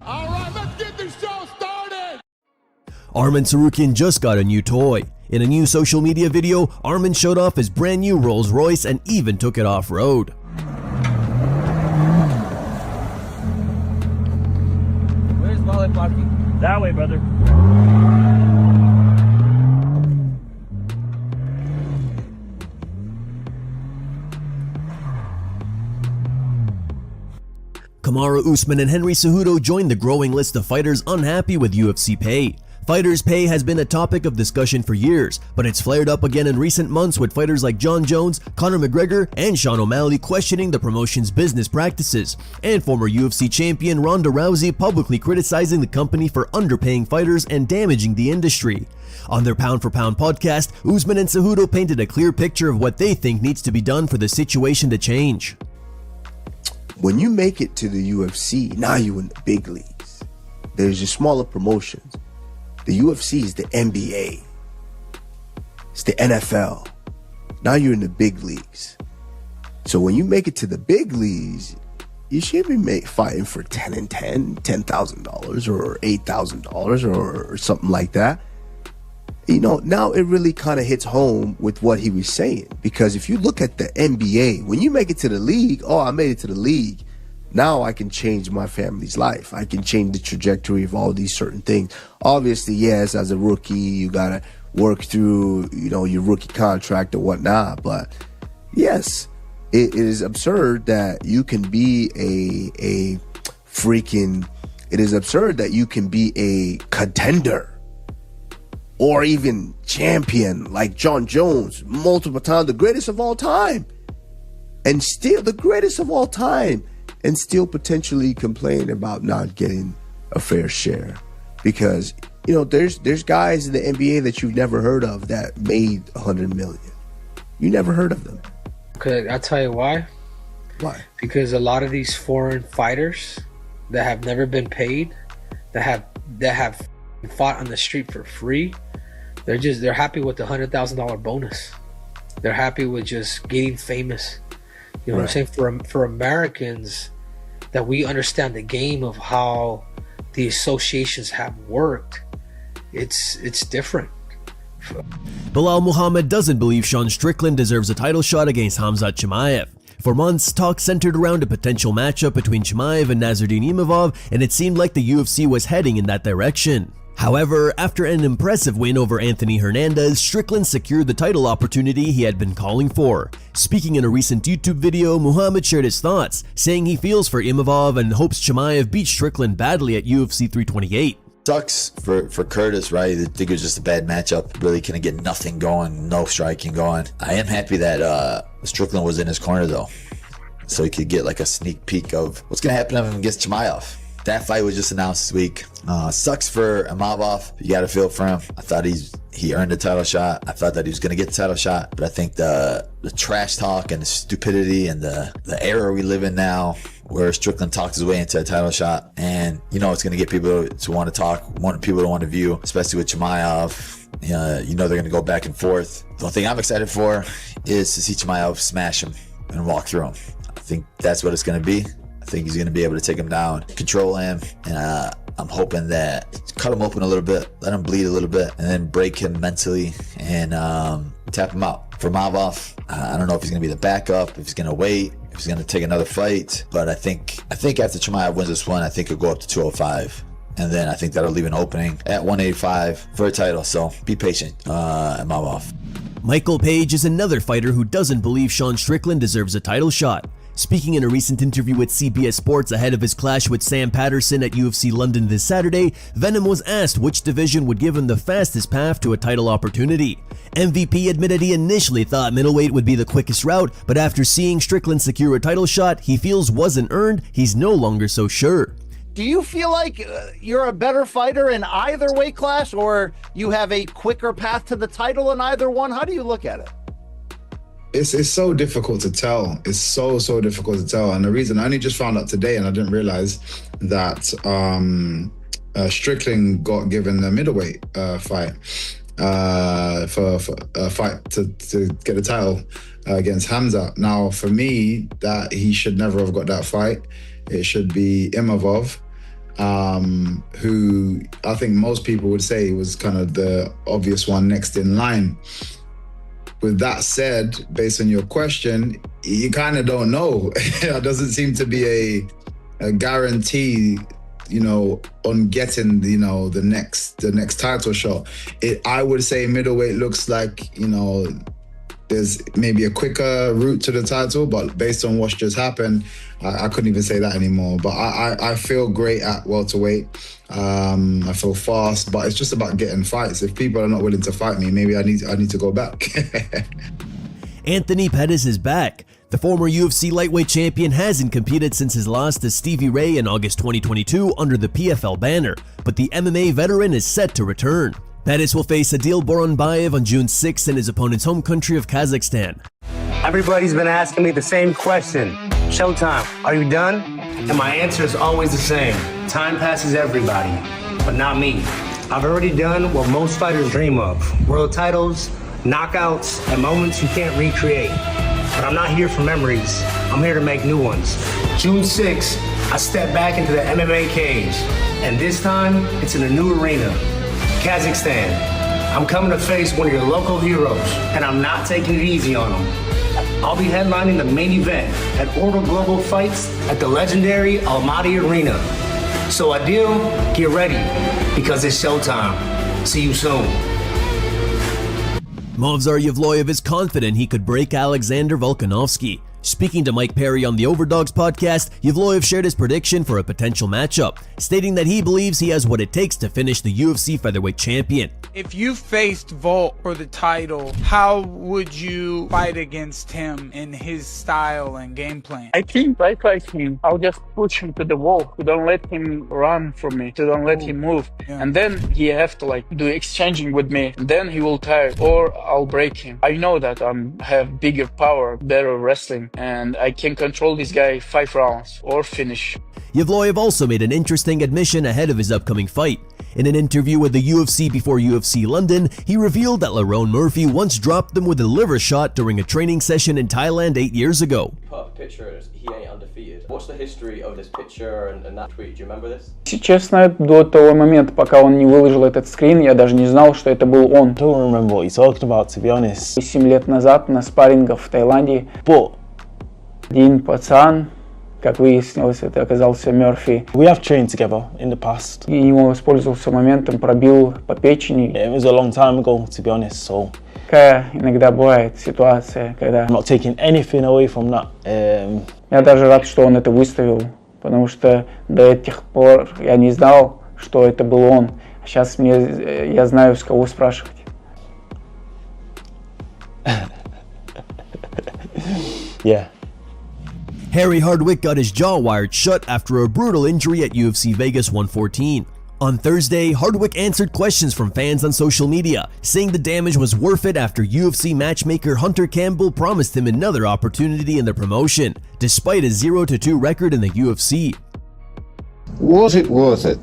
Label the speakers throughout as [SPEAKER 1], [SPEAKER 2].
[SPEAKER 1] All right, let's get this show started.
[SPEAKER 2] Arman Tsarukyan just got a new toy. In a new social media video, Arman showed off his brand new Rolls-Royce and even took it off-road.
[SPEAKER 3] Where's valet parking?
[SPEAKER 4] That way, brother.
[SPEAKER 2] Kamaru, Usman, and Henry Cejudo joined the growing list of fighters unhappy with UFC pay. Fighters' pay has been a topic of discussion for years, but it's flared up again in recent months with fighters like Jon Jones, Conor McGregor, and Sean O'Malley questioning the promotion's business practices, and former UFC champion Ronda Rousey publicly criticizing the company for underpaying fighters and damaging the industry. On their Pound for Pound podcast, Usman and Cejudo painted a clear picture of what they think needs to be done for the situation to change.
[SPEAKER 5] When you make it to the UFC, now you're in the big leagues. There's your smaller promotions. The UFC is the NBA. It's the NFL. Now you're in the big leagues. So when you make it to the big leagues, you should be fighting for 10 and 10, $10,000 or $8,000 or something like that. You know, now it really kind of hits home with what he was saying. Because if you look at the NBA, when you make it to the league, oh, I made it to the league. Now I can change my family's life. I can change the trajectory of all these certain things. Obviously, yes, as a rookie, you got to work through, you know, your rookie contract or whatnot. But yes, it is absurd that you can be it is absurd that you can be a contender or even champion like Jon Jones, multiple times, the greatest of all time, and still the greatest of all time, and still potentially complain about not getting a fair share. Because, you know, there's guys in the NBA that you've never heard of that made $100 million. You never heard of them.
[SPEAKER 3] Okay, I'll tell you why.
[SPEAKER 5] Why? Because
[SPEAKER 3] a lot of these foreign fighters that have never been paid, that have fought on the street for free, they're happy with the $100,000 bonus. They're happy with just getting famous. You know what I'm saying? For Americans, that we understand the game of how the associations have worked, it's different.
[SPEAKER 2] Belal Muhammad doesn't believe Sean Strickland deserves a title shot against Khamzat Chimaev. For months, talk centered around a potential matchup between Chimaev and Nasruddin Imavov, and it seemed like the UFC was heading in that direction. However, after an impressive win over Anthony Hernandez, Strickland secured the title opportunity he had been calling for. Speaking in a recent YouTube video, Muhammad shared his thoughts, saying he feels for Imavov and hopes Chimaev beats Strickland badly at UFC 328.
[SPEAKER 6] Sucks for Curtis, right? I think it was just a bad matchup. Really couldn't get nothing going, no striking going. I am happy that Strickland was in his corner though, so he could get like a sneak peek of what's gonna happen to him against Chimaev. That fight was just announced this week. Sucks for Imavov. You got to feel for him. I thought he earned a title shot. I thought that he was going to get the title shot. But I think the trash talk and the stupidity and the era we live in now, where Strickland talks his way into a title shot, and you know it's going to get people to want to talk, people to want to view, especially with Chimaev. You know they're going to go back and forth. The only thing I'm excited for is to see Chimaev smash him and walk through him. I think that's what it's going to be. I think he's going to be able to take him down, control him, and I'm hoping that cut him open a little bit, let him bleed a little bit, and then break him mentally and tap him out. For Imavov, I don't know if he's going to be the backup, if he's going to wait, if he's going to take another fight, but I think after Chimaev wins this one, I think he'll go up to 205. And then I think that'll leave an opening at 185 for a title, so be patient, Imavov.
[SPEAKER 2] Michael Page is another fighter who doesn't believe Sean Strickland deserves a title shot. Speaking in a recent interview with CBS Sports ahead of his clash with Sam Patterson at UFC London this Saturday, Venom was asked which division would give him the fastest path to a title opportunity. MVP admitted he initially thought middleweight would be the quickest route, but after seeing Strickland secure a title shot he feels wasn't earned, he's no longer so sure.
[SPEAKER 7] Do you feel like you're a better fighter in either weight class, or you have a quicker path to the title in either one? How do you look at it?
[SPEAKER 8] It's so difficult to tell. It's so difficult to tell. And the reason I only just found out today, and I didn't realize that Strickland got given the middleweight fight for a fight to get a title against Khamzat. Now, for me, that he should never have got that fight. It should be Imavov. who I think most people would say was kind of the obvious one next in line. With that said, based on your question, you kind of don't know. It doesn't seem to be a guarantee, on getting, the next title shot. I would say middleweight looks like, there's maybe a quicker route to the title, but based on what's just happened, I couldn't even say that anymore. But I feel great at welterweight. I feel fast, but it's just about getting fights. If people are not willing to fight me, maybe I need to go back.
[SPEAKER 2] Anthony Pettis is back. The former UFC lightweight champion hasn't competed since his loss to Stevie Ray in August 2022 under the PFL banner, but the MMA veteran is set to return. Pettis will face Adil Boronbayev on June 6th in his opponent's home country of Kazakhstan.
[SPEAKER 4] Everybody's been asking me the same question. Showtime, are you done? And my answer is always the same. Time passes everybody, but not me. I've already done what most fighters dream of. World titles, knockouts, and moments you can't recreate. But I'm not here for memories. I'm here to make new ones. June 6th, I step back into the MMA cage. And this time, it's in a new arena. Kazakhstan. I'm coming to face one of your local heroes, and I'm not taking it easy on him. I'll be headlining the main event at Order Global Fights at the legendary Almaty Arena. So Adil, get ready, because it's showtime. See you soon.
[SPEAKER 2] Movsar Evloev is confident he could break Alexander Volkanovski. Speaking to Mike Perry on the Overdogs podcast, Evloev shared his prediction for a potential matchup, stating that he believes he has what it takes to finish the UFC featherweight champion.
[SPEAKER 9] If you faced Volk for the title, how would you fight against him in his style and game plan?
[SPEAKER 10] I think right like him, I'll just push him to the wall. To don't let him run from me, to don't let him move.
[SPEAKER 9] Yeah.
[SPEAKER 10] And then he have to do exchanging with me. And then he will tire, or I'll break him. I know that I have bigger power, better wrestling, and I can control this guy 5 rounds or finish.
[SPEAKER 2] Evloev also made an interesting admission ahead of his upcoming fight. In an interview with the UFC before UFC London, he revealed that Lerone Murphy once dropped him with a liver shot during a training session in Thailand 8 years ago.
[SPEAKER 11] Put up a picture, he ain't undefeated. What's the history of this picture and that tweet? Do you remember this?
[SPEAKER 10] Честно, до того момента, пока он не выложил этот скрин, я даже не знал, что это был он.
[SPEAKER 12] I don't remember what you're talking about, to be honest.
[SPEAKER 10] 7 лет назад на спаррингах в Таиланде.
[SPEAKER 12] But
[SPEAKER 10] Один пацан, как выяснилось, это оказался Мерфи.
[SPEAKER 12] we have trained together in the past.
[SPEAKER 10] И ему воспользовался моментом, пробил по печени.
[SPEAKER 12] It was a long time ago, to be honest, so
[SPEAKER 10] Такая иногда бывает ситуация, когда...
[SPEAKER 12] I'm not taking anything away from that.
[SPEAKER 10] Я даже рад, что он это выставил, потому что до этих пор я не знал, что это был он. А сейчас я знаю, с кого спрашивать.
[SPEAKER 12] Yeah.
[SPEAKER 2] Harry Hardwick got his jaw wired shut after a brutal injury at UFC Vegas 114. On Thursday, Hardwick answered questions from fans on social media, saying the damage was worth it after UFC matchmaker Hunter Campbell promised him another opportunity in the promotion, despite a 0-2 record in the UFC.
[SPEAKER 13] Was it worth it?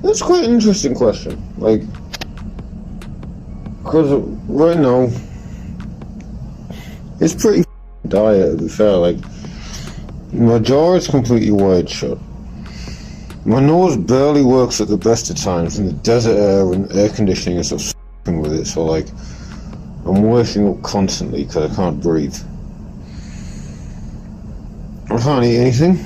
[SPEAKER 13] That's quite an interesting question. Because right now, it's pretty dire, to be fair. My jaw is completely wired shut. My nose barely works at the best of times, and the desert air and air conditioning is sort of f***ing with it, so I'm waking up constantly because I can't breathe. I can't eat anything.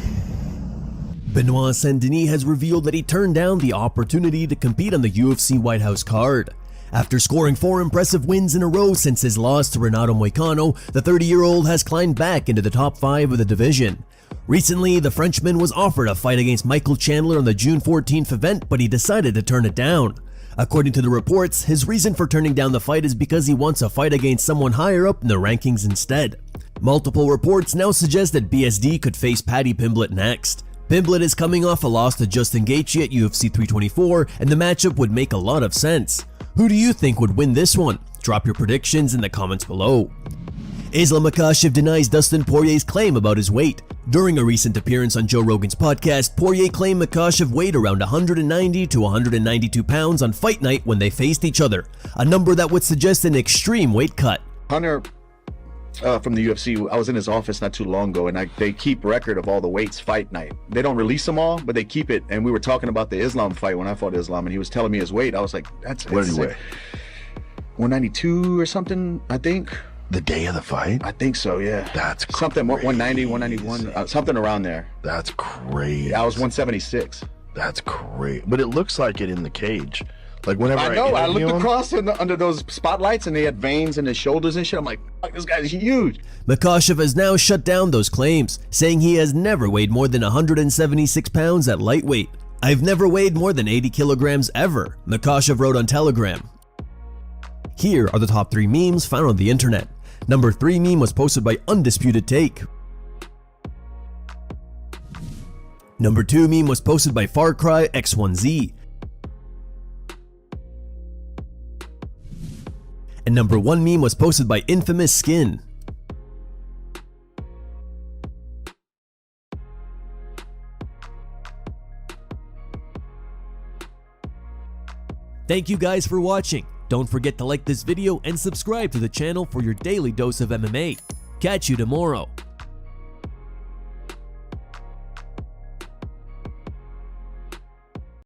[SPEAKER 2] Benoit Denis has revealed that he turned down the opportunity to compete on the UFC White House card. After scoring 4 impressive wins in a row since his loss to Renato Moicano, the 30-year-old has climbed back into the top 5 of the division. Recently, the Frenchman was offered a fight against Michael Chandler on the June 14th event, but he decided to turn it down. According to the reports, his reason for turning down the fight is because he wants a fight against someone higher up in the rankings instead. Multiple reports now suggest that BSD could face Paddy Pimblett next. Pimblett is coming off a loss to Justin Gaethje at UFC 324, and the matchup would make a lot of sense. Who do you think would win this one? Drop your predictions in the comments below. Islam Makhachev denies Dustin Poirier's claim about his weight. During a recent appearance on Joe Rogan's podcast, Poirier claimed Makhachev weighed around 190 to 192 pounds on fight night when they faced each other, a number that would suggest an extreme weight cut.
[SPEAKER 14] Hunter from the UFC. I was in his office not too long ago, and they keep record of all the weights fight night. They don't release them all, but they keep it. And we were talking about the Islam fight when I fought Islam, and he was telling me his weight. I was like,
[SPEAKER 15] what did he weigh?
[SPEAKER 14] 192 or something, I think.
[SPEAKER 15] The day of the fight?
[SPEAKER 14] I think so, yeah.
[SPEAKER 15] That's
[SPEAKER 14] something,
[SPEAKER 15] crazy.
[SPEAKER 14] 190, 191, something around there.
[SPEAKER 15] That's crazy.
[SPEAKER 14] Yeah, I was 176.
[SPEAKER 15] That's crazy. But it looks like it in the cage. Like whenever
[SPEAKER 14] I know, I
[SPEAKER 15] interview
[SPEAKER 14] looked
[SPEAKER 15] him,
[SPEAKER 14] across under those spotlights and they had veins in his shoulders and shit. I'm like, fuck, this guy's huge.
[SPEAKER 2] Makhachev has now shut down those claims, saying he has never weighed more than 176 pounds at lightweight. "I've never weighed more than 80 kilograms ever," Makhachev wrote on Telegram. Here are the top 3 memes found on the internet. Number 3 meme was posted by Undisputed Take. Number 2 meme was posted by Far Cry X1Z. And number 1 meme was posted by Infamous Skin. Thank you guys for watching. Don't forget to like this video and subscribe to the channel for your daily dose of MMA. Catch you tomorrow.